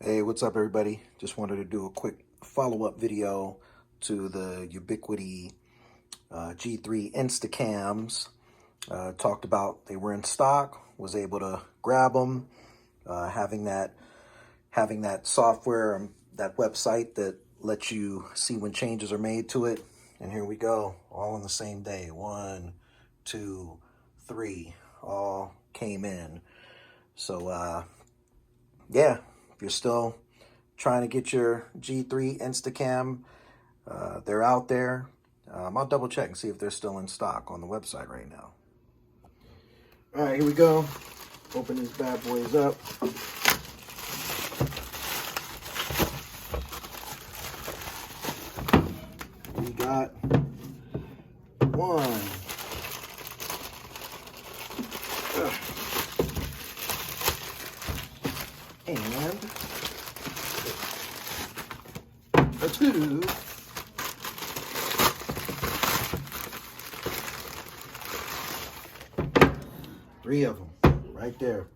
Hey, what's up, everybody? Just wanted to do a quick follow-up video to the Ubiquiti G3 Instacams. Talked about they were in stock, was able to grab them, having that software, that website that lets you see when changes are made to it. And here we go, all on the same day. 1, 2, 3, all came in. So, yeah. If you're still trying to get your G3 Instacam, they're out there. I'll double check and see if they're still in stock on the website right now. All right, here we go. Open these bad boys up. We got one. And a 2. Three of them right there.